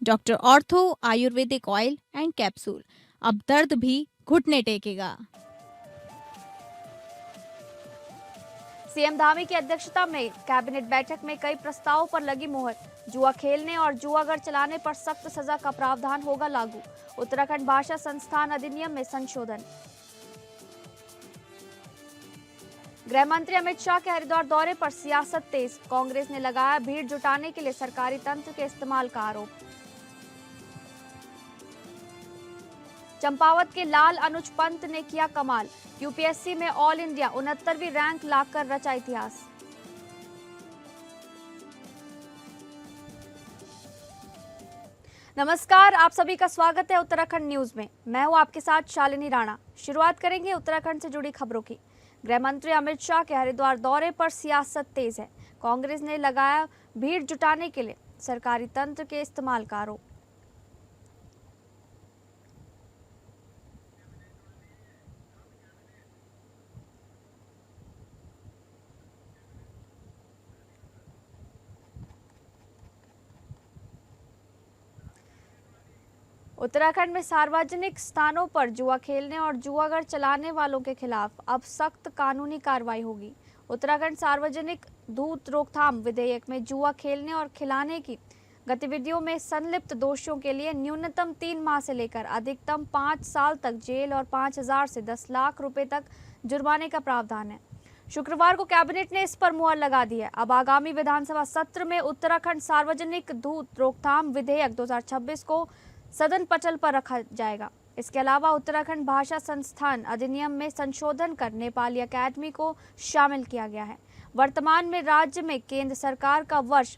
Doctor ortho Ayurvedic oil and capsule, अब दर्द भी घुटने टेकेगा। सीएम धामी की अध्यक्षता में कैबिनेट बैठक में कई प्रस्तावों पर लगी मुहर। जुआ खेलने और जुआगर चलाने पर सख्त सजा का प्रावधान होगा लागू। उत्तराखंड भाषा संस्थान अधिनियम में संशोधन। गृह मंत्री अमित शाह के हरिद्वार दौरे पर सियासत तेज। कांग्रेस ने लगाया भीड़ जुटाने के लिए सरकारी तंत्र के इस्तेमाल का आरोप। चंपावत के लाल अनुज पंत ने किया कमाल। यूपीएससी में ऑल इंडिया 69वीं रैंक लाकर रचा इतिहास। नमस्कार, आप सभी का स्वागत है उत्तराखंड न्यूज में। मैं हूं आपके साथ शालिनी राणा। शुरुआत करेंगे उत्तराखंड से जुड़ी खबरों की। गृह मंत्री अमित शाह के हरिद्वार दौरे पर सियासत तेज है। कांग्रेस ने लगाया भीड़ जुटाने के लिए सरकारी तंत्र के इस्तेमाल का आरोप। उत्तराखंड में सार्वजनिक स्थानों पर जुआ खेलने और जुआगर चलाने वालों के खिलाफ अब सख्त कानूनी कार्रवाई होगी। उत्तराखंड सार्वजनिक धूर्त रोकथाम विधेयक में जुआ खेलने और खिलाने की गतिविधियों में संलिप्त दोषियों के लिए न्यूनतम 3 माह से लेकर अधिकतम 5 साल तक जेल और 5,000 से 10 लाख रुपए तक जुर्माने का प्रावधान है। शुक्रवार को कैबिनेट ने इस पर मुहर लगा दी है। अब आगामी विधानसभा सत्र में उत्तराखंड सार्वजनिक धूर्त रोकथाम विधेयक 2026 को सदन पटल पर रखा जाएगा। इसके अलावा उत्तराखंड भाषा संस्थान अधिनियम में संशोधन कर नेपाली अकादमी को शामिल किया गया है। वर्तमान में राज्य में केंद्र सरकार का वर्ष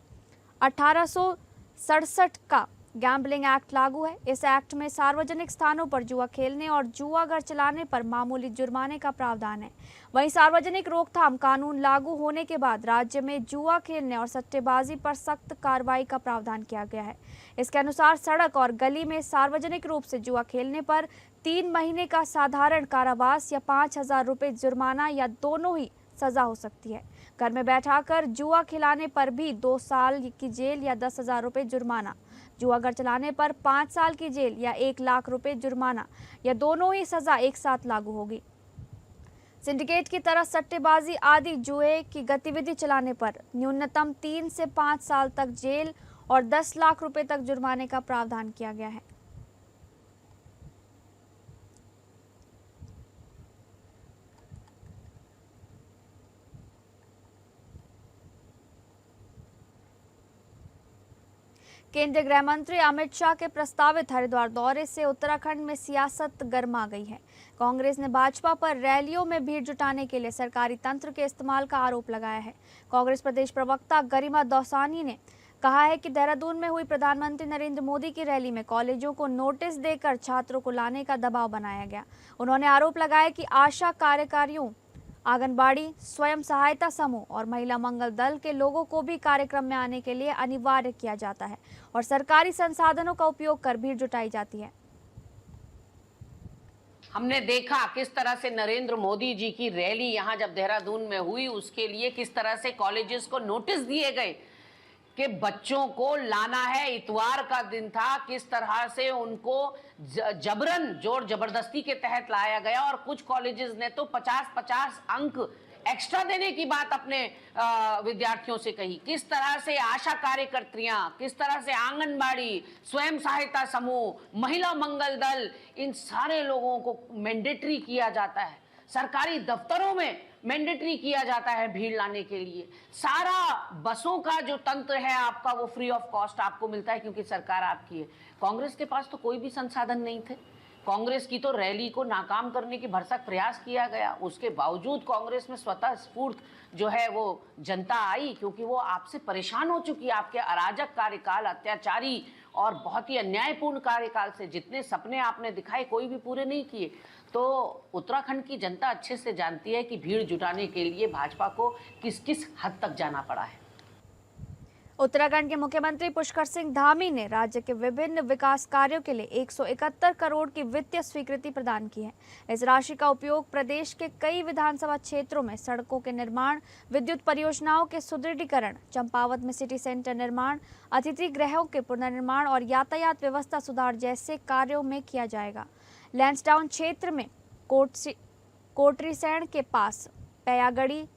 1867 का गैम्बलिंग एक्ट लागू है। इस एक्ट में सार्वजनिक स्थानों पर जुआ खेलने और जुआगर चलाने पर मामूली जुर्माने का प्रावधान है। वहीं सार्वजनिक रोकथाम कानून लागू होने के बाद राज्य में जुआ खेलने और सट्टेबाजी पर सख्त कार्रवाई का प्रावधान किया गया है। इसके अनुसार सड़क और गली में सार्वजनिक रूप से जुआ खेलने पर 3 महीने का साधारण कारावास या 5,000 रुपये जुर्माना या दोनों ही सजा हो सकती है। घर में बैठाकर जुआ खिलाने पर भी 2 साल की जेल या 10,000 रुपये जुर्माना, जुआगर चलाने पर 5 साल की जेल या 1 लाख रुपए जुर्माना या दोनों ही सजा एक साथ लागू होगी। सिंडिकेट की तरह सट्टेबाजी आदि जुए की गतिविधि चलाने पर न्यूनतम 3 से 5 साल तक जेल और 10 लाख रुपए तक जुर्माने का प्रावधान किया गया है। केंद्रीय गृह मंत्री अमित शाह के प्रस्तावित हरिद्वार दौरे से उत्तराखंड में सियासत गर्मा गई है। कांग्रेस ने भाजपा पर रैलियों में भीड़ जुटाने के लिए सरकारी तंत्र के इस्तेमाल का आरोप लगाया है। कांग्रेस प्रदेश प्रवक्ता गरिमा दौसानी ने कहा है कि देहरादून में हुई प्रधानमंत्री नरेंद्र मोदी की रैली में कॉलेजों को नोटिस देकर छात्रों को लाने का दबाव बनाया गया। उन्होंने आरोप लगाया कि आशा कार्यकारियों, आंगनबाड़ी, स्वयं सहायता समूह और महिला मंगल दल के लोगों को भी कार्यक्रम में आने के लिए अनिवार्य किया जाता है और सरकारी संसाधनों का उपयोग कर भीड़ जुटाई जाती है। हमने देखा किस तरह से नरेंद्र मोदी जी की रैली यहाँ जब देहरादून में हुई, उसके लिए किस तरह से कॉलेजेस को नोटिस दिए गए कि बच्चों को लाना है। इतवार का दिन था, किस तरह से उनको जबरन जोर जबरदस्ती के तहत लाया गया और कुछ कॉलेजेस ने तो 50-50 अंक एक्स्ट्रा देने की बात अपने विद्यार्थियों से कही। किस तरह से आशा कार्यकर्त्रियां, किस तरह से आंगनबाड़ी, स्वयं सहायता समूह, महिला मंगल दल, इन सारे लोगों को मैंडेटरी किया जाता है। सरकारी दफ्तरों में मैंडेटरी किया जाता है भीड़ लाने के लिए। सारा बसों का जो तंत्र है आपका, वो फ्री ऑफ कॉस्ट आपको मिलता है क्योंकि सरकार आपकी है। कांग्रेस के पास तो कोई भी संसाधन नहीं थे। कांग्रेस की तो रैली को नाकाम करने की भरसक प्रयास किया गया। उसके बावजूद कांग्रेस में स्वतः स्फूर्त जो है वो जनता आई, क्योंकि वो आपसे परेशान हो चुकी है। आपके अराजक कार्यकाल, अत्याचारी और बहुत ही अन्यायपूर्ण कार्यकाल से जितने सपने आपने दिखाए कोई भी पूरे नहीं किए। तो उत्तराखंड की जनता अच्छे से जानती है कि भीड़ जुटाने के लिए भाजपा को किस किस हद तक जाना पड़ा है। उत्तराखंड के मुख्यमंत्री पुष्कर सिंह धामी ने राज्य के विभिन्न विकास कार्यों के लिए 171 करोड़ की वित्तीय स्वीकृति प्रदान की है। इस राशि का उपयोग प्रदेश के कई विधानसभा क्षेत्रों में सड़कों के निर्माण, विद्युत परियोजनाओं के सुदृढ़ीकरण, चंपावत में सिटी सेंटर निर्माण, अतिथि गृहों के पुनर्निर्माण और यातायात व्यवस्था सुधार जैसे कार्यों में किया जाएगा। लैंसडाउन क्षेत्र में कोटरीसैण के पास पैयागढ़ी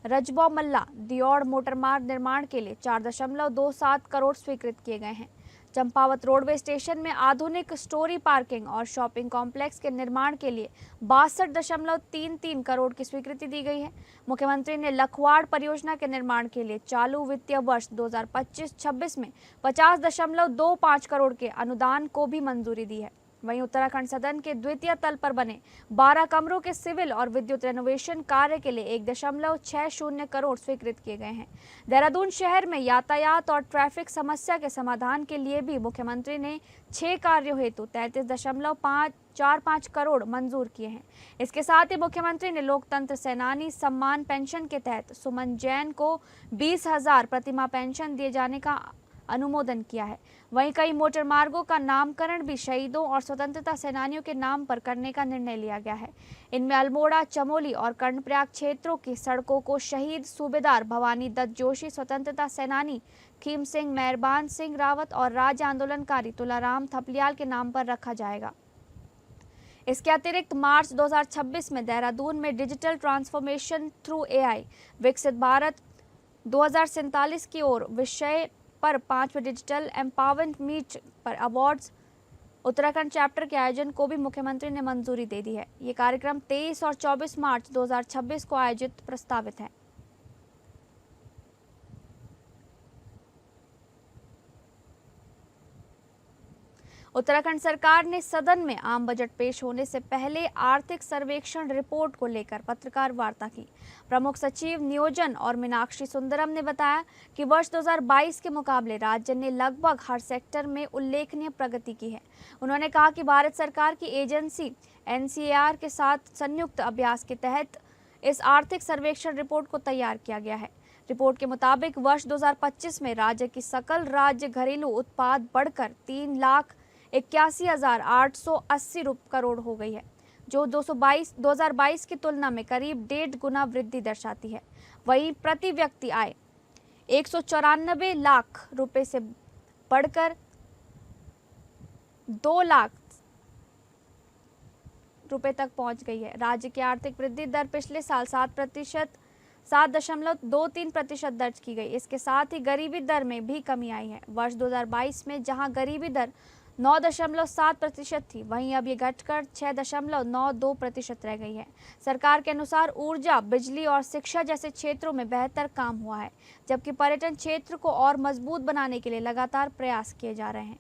रजबौ मल्ला दियोड़ मोटरमार्ग निर्माण के लिए 4.27 करोड़ स्वीकृत किए गए हैं। चंपावत रोडवे स्टेशन में आधुनिक स्टोरी पार्किंग और शॉपिंग कॉम्प्लेक्स के निर्माण के लिए 62.33 करोड़ की स्वीकृति दी गई है। मुख्यमंत्री ने लखवाड़ परियोजना के निर्माण के लिए चालू वित्तीय वर्ष 2025-26 में 50.25 करोड़ के अनुदान को भी मंजूरी दी है। वहीं उत्तराखंड सदन के द्वितीय तल पर बने 12 कमरों के सिविल और विद्युत रेनोवेशन कार्य के लिए 1.60 करोड़ स्वीकृत किए गए हैं। देहरादून शहर में यातायात और ट्रैफिक समस्या के समाधान के लिए भी मुख्यमंत्री ने 6 कार्यों हेतु 33.45 करोड़ मंजूर किए हैं। इसके साथ ही मुख्यमंत्री ने लोकतंत्र सेनानी सम्मान पेंशन के तहत सुमन जैन को 20,000 प्रतिमाह पेंशन दिए जाने का अनुमोदन किया है। वहीं कई मोटर मार्गों का नामकरण भी शहीदों और स्वतंत्रता सेनानियों के नाम पर करने का निर्णय लिया गया है। इनमें अल्मोड़ा, चमोली और कर्णप्रयाग क्षेत्रों की सड़कों को शहीद सूबेदार भवानी दत्त जोशी, स्वतंत्रता सेनानी खीम सिंह, मेहरबान सिंह रावत और राज्य आंदोलनकारी तुलाराम थपलियाल के नाम पर रखा जाएगा। इसके अतिरिक्त मार्च 2026 में देहरादून में डिजिटल ट्रांसफॉर्मेशन थ्रू AI विकसित भारत 2047 की ओर विषय पर 5वें डिजिटल एम्पावरमेंट मीट पर अवार्ड्स उत्तराखंड चैप्टर के आयोजन को भी मुख्यमंत्री ने मंजूरी दे दी है। ये कार्यक्रम 23 और 24 मार्च 2026 को आयोजित प्रस्तावित है। उत्तराखंड सरकार ने सदन में आम बजट पेश होने से पहले आर्थिक सर्वेक्षण रिपोर्ट को लेकर पत्रकार वार्ता की। प्रमुख सचिव नियोजन और मीनाक्षी सुंदरम ने बताया कि वर्ष 2022 के मुकाबले राज्य ने लगभग हर सेक्टर में उल्लेखनीय प्रगति की है। उन्होंने कहा कि भारत सरकार की एजेंसी NCAR के साथ संयुक्त अभ्यास के तहत इस आर्थिक सर्वेक्षण रिपोर्ट को तैयार किया गया है। रिपोर्ट के मुताबिक वर्ष 2025 में राज्य की सकल राज्य घरेलू उत्पाद बढ़कर 3,81,880 करोड़ हो गई है, जो 2022 की तुलना में करीब 1.5 गुना वृद्धि दर्शाती है। वहीं प्रति व्यक्ति आय 194 लाख रुपए से बढ़कर 2 लाख रुपए तक पहुंच गई है। राज्य की आर्थिक वृद्धि दर पिछले साल 7.23% दर्ज की गई। इसके साथ ही गरीबी दर में भी कमी आई है। वर्ष 2022 में जहां गरीबी दर 9.7% थी, वहीं अब ये घटकर 6.92% रह गई है। सरकार के अनुसार ऊर्जा, बिजली और शिक्षा जैसे क्षेत्रों में बेहतर काम हुआ है, जबकि पर्यटन क्षेत्र को और मजबूत बनाने के लिए लगातार प्रयास किए जा रहे हैं।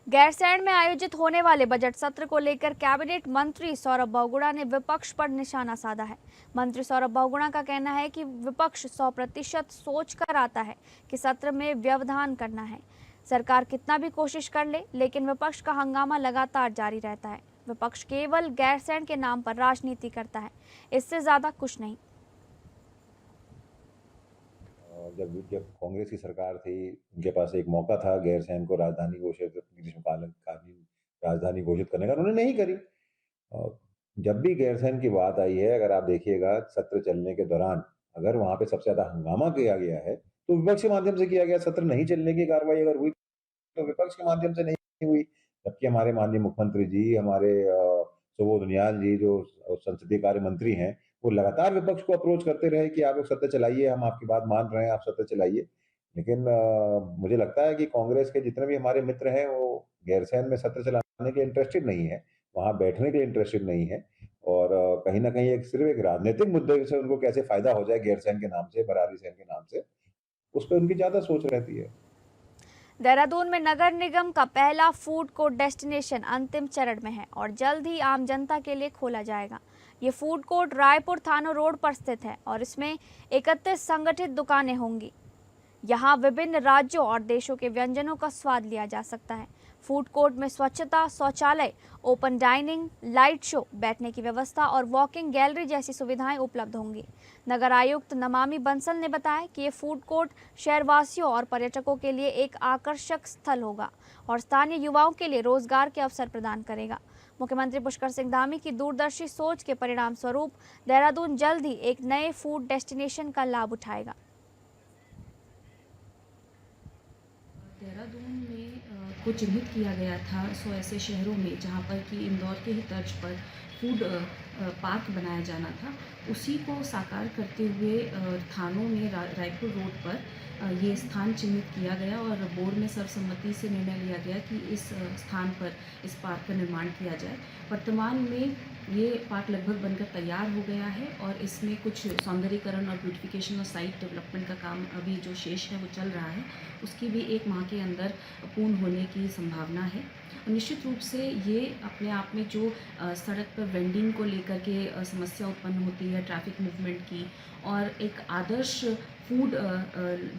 गैरसैंण में आयोजित होने वाले बजट सत्र को लेकर कैबिनेट मंत्री सौरभ बहुगुणा ने विपक्ष पर निशाना साधा है। मंत्री सौरभ बहुगुणा का कहना है कि विपक्ष 100% सोच कर आता है कि सत्र में व्यवधान करना है। सरकार कितना भी कोशिश कर ले, लेकिन विपक्ष का हंगामा लगातार जारी रहता है। विपक्ष केवल गैरसैंण के नाम पर राजनीति करता है, इससे ज्यादा कुछ नहीं। जब कांग्रेस की सरकार थी, उनके पास एक मौका था गैरसैंण को राजधानी घोषित ग्रीष्मकालीन राजधानी घोषित करने का, उन्होंने नहीं करी। जब भी गैरसैंण की बात आई है, अगर आप देखिएगा सत्र चलने के दौरान अगर वहां पे सबसे ज्यादा हंगामा किया गया है तो विपक्ष के माध्यम से किया गया। सत्र नहीं चलने की कार्रवाई अगर हुई तो विपक्ष के माध्यम से नहीं हुई। जबकि हमारे माननीय मुख्यमंत्री जी, हमारे सुबोध उनियाल जी जो संसदीय कार्य मंत्री हैं, वो लगातार विपक्ष को अप्रोच करते रहे कि आप लोग सत्र चलाइए, हम आपकी बात मान रहे हैं, आप सत्र चलाइए। लेकिन मुझे लगता है कि कांग्रेस के जितने भी हमारे मित्र हैं वो गैरसैंण में सत्र चलाने के इंटरेस्टेड नहीं है, वहां बैठने के इंटरेस्टेड नहीं है। और कहीं ना कहीं सिर्फ एक राजनीतिक मुद्दे से उनको कैसे फायदा हो जाए गैरसैंण के नाम से, बरारी सैन के नाम से, उस पर उनकी ज्यादा सोच रहती है। देहरादून में नगर निगम का पहला फूड कोर्ट डेस्टिनेशन अंतिम चरण में है और जल्द ही आम जनता के लिए खोला जाएगा। ये फूड कोर्ट रायपुर थानो रोड पर स्थित है और इसमें 31 संगठित दुकानें होंगी। यहाँ विभिन्न राज्यों और देशों के व्यंजनों का स्वाद लिया जा सकता है। फूड कोर्ट में स्वच्छता, शौचालय, ओपन डाइनिंग, लाइट शो, बैठने की व्यवस्था और वॉकिंग गैलरी जैसी सुविधाएं उपलब्ध होंगी। नगर आयुक्त नमामि बंसल ने बताया कि ये फूड कोर्ट शहरवासियों और पर्यटकों के लिए एक आकर्षक स्थल होगा और स्थानीय युवाओं के लिए रोजगार के अवसर प्रदान करेगा। मुख्यमंत्री पुष्कर सिंह धामी की दूरदर्शी सोच के परिणाम स्वरूप देहरादून जल्द ही एक नए फूड डेस्टिनेशन का लाभ उठाएगा। देहरादून में को चिन्हित किया गया था 100 ऐसे शहरों में जहां पर कि इंदौर के ही तर्ज पर फूड पार्क बनाया जाना था। उसी को साकार करते हुए थानों में रायपुर रोड पर ये स्थान चिन्हित किया गया और बोर्ड में सर्वसम्मति से निर्णय लिया गया कि इस स्थान पर इस पार्क का निर्माण किया जाए। वर्तमान में ये पार्क लगभग बनकर तैयार हो गया है और इसमें कुछ सौंदर्यीकरण और ब्यूटिफिकेशन और साइट डेवलपमेंट का काम अभी जो शेष है वो चल रहा है, उसकी भी 1 माह के अंदर पूर्ण होने की संभावना है। निश्चित रूप से ये अपने आप में जो सड़क पर वेंडिंग को लेकर के समस्या उत्पन्न होती है ट्रैफिक मूवमेंट की, और एक आदर्श फूड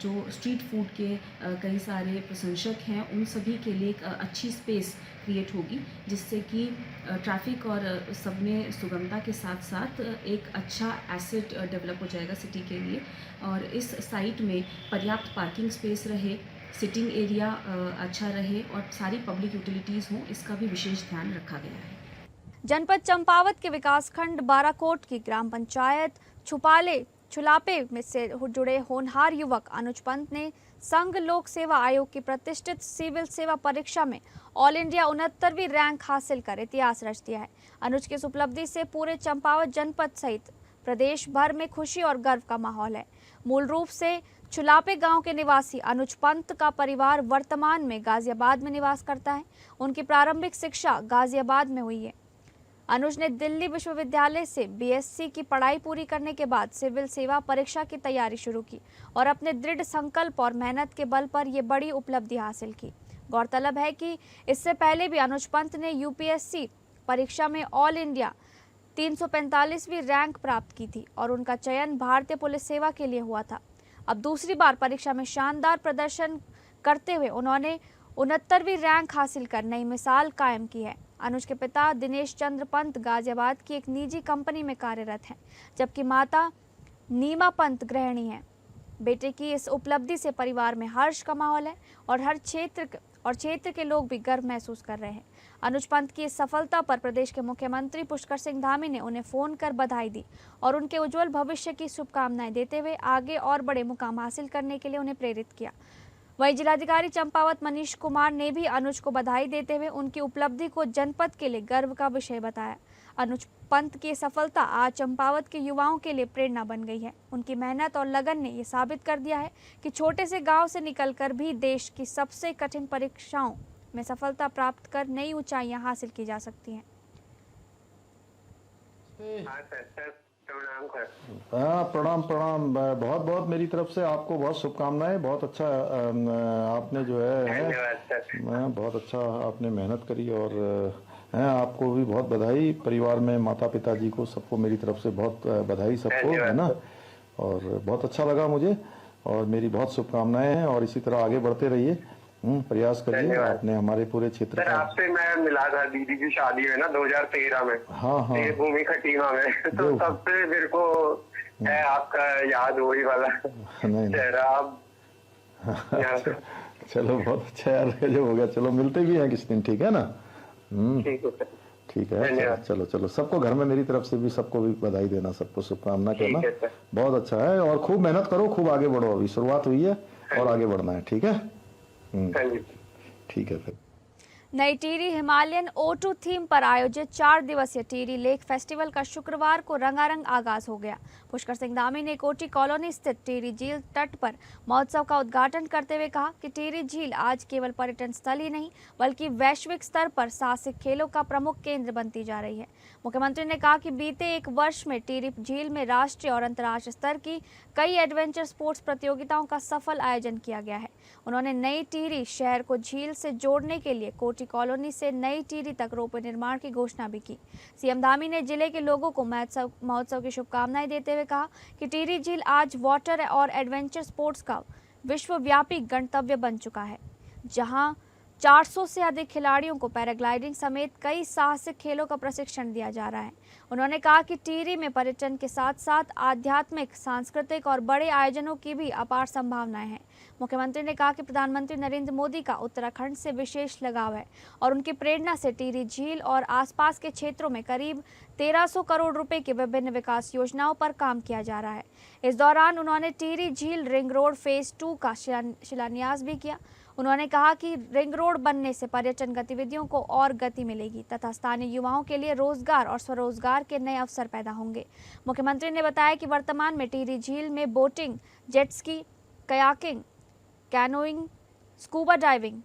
जो स्ट्रीट फूड के कई सारे प्रशंसक हैं उन सभी के लिए एक अच्छी स्पेस क्रिएट होगी, जिससे कि ट्रैफिक और सब में सुगमता के साथ साथ एक अच्छा एसेट डेवलप हो जाएगा सिटी के लिए। और इस साइट में पर्याप्त पार्किंग स्पेस रहे, सिटिंग एरिया अच्छा रहे और सारी पब्लिक यूटिलिटीज़ हों, इसका भी विशेष ध्यान रखा गया है। जनपद चंपावत के विकासखंड बाराकोट की ग्राम पंचायत छुलापे में से जुड़े होनहार युवक अनुज पंत ने संघ लोक सेवा आयोग की प्रतिष्ठित सिविल सेवा परीक्षा में ऑल इंडिया 69वीं रैंक हासिल कर इतिहास रच दिया है। अनुज की इस उपलब्धि से पूरे चंपावत जनपद सहित प्रदेश भर में खुशी और गर्व का माहौल है। मूल रूप से छुलापे गांव के निवासी अनुज पंत का परिवार वर्तमान में गाजियाबाद में निवास करता है। उनकी प्रारंभिक शिक्षा गाजियाबाद में हुई है। अनुज ने दिल्ली विश्वविद्यालय से बीएससी की पढ़ाई पूरी करने के बाद सिविल सेवा परीक्षा की तैयारी शुरू की और अपने दृढ़ संकल्प और मेहनत के बल पर यह बड़ी उपलब्धि हासिल की। गौरतलब है कि इससे पहले भी अनुज पंत ने यूपीएससी परीक्षा में ऑल इंडिया 345वीं रैंक प्राप्त की थी और उनका चयन भारतीय पुलिस सेवा के लिए हुआ था। अब दूसरी बार परीक्षा में शानदार प्रदर्शन करते हुए उन्होंने 69वीं रैंक हासिल कर नई मिसाल कायम की है। अनुज के पिता दिनेश चंद्र पंत गाजियाबाद की एक निजी कंपनी में कार्यरत हैं, जबकि माता नीमा पंत गृहिणी हैं। बेटे की इस उपलब्धि से परिवार में हर्ष का माहौल है और क्षेत्र के लोग भी गर्व महसूस कर रहे हैं। अनुज पंत की इस सफलता पर प्रदेश के मुख्यमंत्री पुष्कर सिंह धामी ने उन्हें फोन कर बधाई दी और उनके उज्जवल भविष्य की शुभकामनाएं देते हुए आगे और बड़े मुकाम हासिल करने के लिए उन्हें प्रेरित किया। वहीं जिलाधिकारी चंपावत मनीष कुमार ने भी अनुज को बधाई देते हुए उनकी उपलब्धि को जनपद के लिए गर्व का विषय बताया। अनुज पंत की सफलता आज चंपावत के युवाओं के लिए प्रेरणा बन गई है। उनकी मेहनत और लगन ने ये साबित कर दिया है कि छोटे से गांव से निकलकर भी देश की सबसे कठिन परीक्षाओं में सफलता प्राप्त कर नई ऊंचाइयां हासिल की जा सकती हैं। हाँ, प्रणाम प्रणाम। बहुत बहुत मेरी तरफ से आपको बहुत शुभकामनाएं। बहुत अच्छा आपने जो है बहुत अच्छा आपने मेहनत करी और हैं, आपको भी बहुत बधाई। परिवार में माता पिता जी को सबको मेरी तरफ से बहुत बधाई सबको, है ना। और बहुत अच्छा लगा मुझे और मेरी बहुत शुभकामनाएं हैं और इसी तरह आगे बढ़ते रहिए, प्रयास करिए। आपने हमारे पूरे क्षेत्र का आपसे मैं मिला था दीदी की शादी में ना 2013 में। हाँ भूमि खटीमा में तो तब से मेरे को है आपका याद वही वाला चेहरा। आप चलो बहुत अच्छा यार, जो हो गया। चलो मिलते भी हैं किस दिन, ठीक है ना। ठीक है, चलो चलो सबको घर में मेरी तरफ से भी सबको भी बधाई देना, सबको शुभकामना करना। बहुत अच्छा है और खूब मेहनत करो, खूब आगे बढ़ो। अभी शुरुआत हुई है और आगे बढ़ना है, ठीक है। ठीक है। फिर नई टिहरी हिमालयन O2 थीम पर आयोजित 4 दिवसीय टिहरी लेक फेस्टिवल का शुक्रवार को रंगारंग आगाज हो गया। पुष्कर सिंह धामी ने कोटी कॉलोनी स्थित टिहरी झील तट पर महोत्सव का उद्घाटन करते हुए कहा कि टिहरी झील आज केवल पर्यटन स्थल ही नहीं बल्कि वैश्विक स्तर पर साहसिक खेलों का प्रमुख केंद्र बनती जा रही है। मुख्यमंत्री ने कहा कि बीते 1 वर्ष में टिहरी झील में राष्ट्रीय और अंतर्राष्ट्रीय स्तर की कई एडवेंचर स्पोर्ट्स प्रतियोगिताओं का सफल आयोजन किया गया है। उन्होंने नई टिहरी शहर को झील से जोड़ने के लिए कोटी कॉलोनी से नई टिहरी तक रोपवे निर्माण की घोषणा भी की। सीएम धामी ने जिले के लोगों को महोत्सव की शुभकामनाएं देते हुए कहा कि टिहरी झील आज वाटर और एडवेंचर स्पोर्ट्स का विश्वव्यापी गंतव्य बन चुका है, जहां 400 से अधिक खिलाड़ियों को पैराग्लाइडिंग समेत कई साहसिक खेलों का प्रशिक्षण दिया जा रहा है। उन्होंने कहा कि टिहरी में पर्यटन के साथ साथ आध्यात्मिक, सांस्कृतिक और बड़े आयोजनों की भी अपार संभावनाएं हैं। मुख्यमंत्री ने कहा कि प्रधानमंत्री नरेंद्र मोदी का उत्तराखंड से विशेष लगाव है और उनकी प्रेरणा से टिहरी झील और आसपास के क्षेत्रों में करीब 1300 करोड़ रुपए की विभिन्न विकास योजनाओं पर काम किया जा रहा है। इस दौरान उन्होंने टिहरी झील रिंग रोड फेज 2 का शिलान्यास भी किया। उन्होंने कहा कि रिंग रोड बनने से पर्यटन गतिविधियों को और गति मिलेगी तथा स्थानीय युवाओं के लिए रोजगार और स्वरोजगार के नए अवसर पैदा होंगे। मुख्यमंत्री ने बताया कि वर्तमान में टिहरी झील में boating, jet ski, kayaking, canoeing, scuba diving,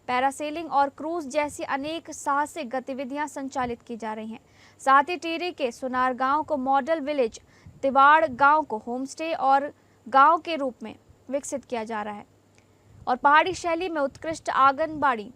parasailing और क्रूज जैसी अनेक साहसिक गतिविधियां संचालित की जा रही हैं। साथ ही टिहरी के सुनार गांव को मॉडल विलेज, तिवाड़ गांव को होमस्टे और गांव के रूप में विकसित किया जा रहा है और पहाड़ी शैली में उत्कृष्ट आंगनबाड़ी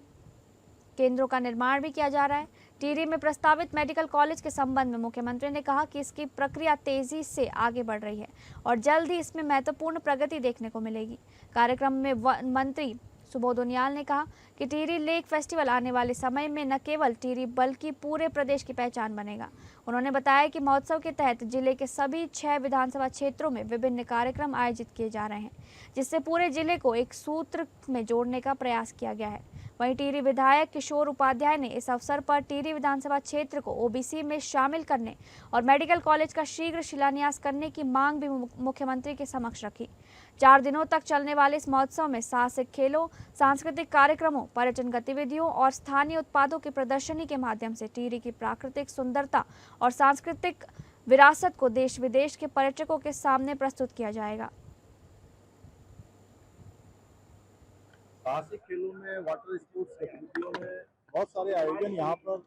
केंद्रों का निर्माण भी किया जा रहा है। टिहरी में प्रस्तावित मेडिकल कॉलेज के संबंध में मुख्यमंत्री ने कहा कि इसकी प्रक्रिया तेजी से आगे बढ़ रही है और जल्द ही इसमें महत्वपूर्ण प्रगति देखने को मिलेगी। कार्यक्रम में मंत्री सुबोध उनियाल ने कहा कि टिहरी लेक फेस्टिवल आने वाले समय में न केवल टिहरी बल्कि पूरे प्रदेश की पहचान बनेगा। उन्होंने बताया कि महोत्सव के तहत जिले के सभी 6 विधानसभा क्षेत्रों में विभिन्न कार्यक्रम आयोजित किए जा रहे हैं, जिससे पूरे जिले को एक सूत्र में जोड़ने का प्रयास किया गया है। वहीं टिहरी विधायक किशोर उपाध्याय ने इस अवसर पर टिहरी विधानसभा क्षेत्र को ओबीसी में शामिल करने और मेडिकल कॉलेज का शीघ्र शिलान्यास करने की मांग भी मुख्यमंत्री के समक्ष रखी। 4 दिनों तक चलने वाले इस महोत्सव में साहसिक खेलों, सांस्कृतिक कार्यक्रमों, पर्यटन गतिविधियों और स्थानीय उत्पादों की प्रदर्शनी के माध्यम से टिहरी की प्राकृतिक सुंदरता और सांस्कृतिक विरासत को देश विदेश के पर्यटकों के सामने प्रस्तुत किया जाएगा। साहसिक खेलों में, वाटर स्पोर्ट्स गतिविधियों में बहुत सारे आयोजन यहाँ पर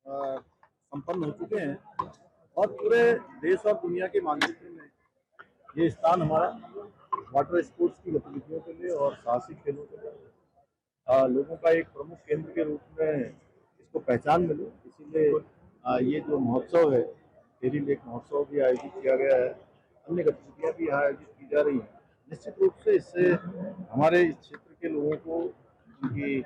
संपन्न हो चुके हैं और पूरे देश और दुनिया के मानचित्र में ये स्थान हमारा वाटर स्पोर्ट्स की गतिविधियों के लिए और साहसिक खेलों के लिए लोगों का एक प्रमुख केंद्र के रूप में इसको पहचान मिले, इसीलिए ये जो महोत्सव है, टिहरी लेक महोत्सव भी आयोजित किया गया है। अन्य गतिविधियाँ भी यहाँ आयोजित की जा रही हैं। निश्चित रूप से इससे हमारे इस क्षेत्र के लोगों को उनकी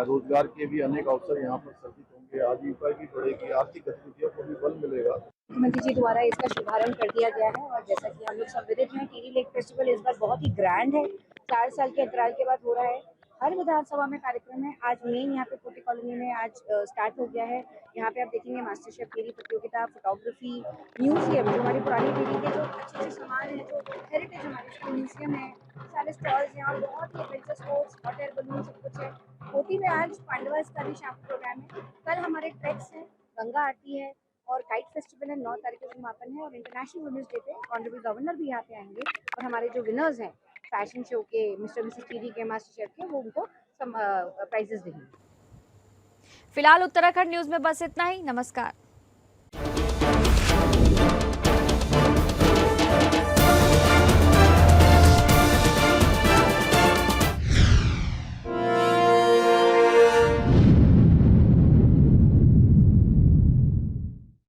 रोजगार के भी अनेक अवसर यहाँ पर सर्जित होंगे, आजीविका भी बढ़ेगी, आर्थिक गतिविधियों को भी बल मिलेगा। मुख्यमंत्री जी द्वारा इसका शुभारंभ कर दिया गया है और जैसा कि हम लोग सब विदित हैं, टिहरी लेक फेस्टिवल इस बार बहुत ही ग्रैंड है। 4 साल के अंतराल के बाद हो रहा है। हर विधानसभा में कार्यक्रम है। आज मेन यहाँ पे कोटी कॉलोनी में आज स्टार्ट हो गया है। यहाँ पे आप देखेंगे मास्टर शेफ टिहरी प्रतियोगिता, फोटोग्राफी, म्यूजियम, जो हमारी पुरानी टिहरी के जो अच्छे सामान है, जो हेरिटेज हमारे म्यूजियम है, सारे स्टॉल्स यहाँ, बहुत ही adventure sports, hot air balloon सब कुछ है। कोटी में आज पांडवा का भी शाम प्रोग्राम है। कल हमारे ट्रैक्स हैं, गंगा आरती है और काइट फेस्टिवल है। 9 तारीख को समापन है और इंटरनेशनल वुमेन्स डे पे ऑनरेबल गवर्नर भी यहाँ पे आएंगे और हमारे जो विनर्स हैं फैशन शो के, मिस्टर मिसेस टिहरी के, मास्टर शेफ के, वो उनको प्राइजेस देंगे। फिलहाल उत्तराखंड न्यूज में बस इतना ही। नमस्कार।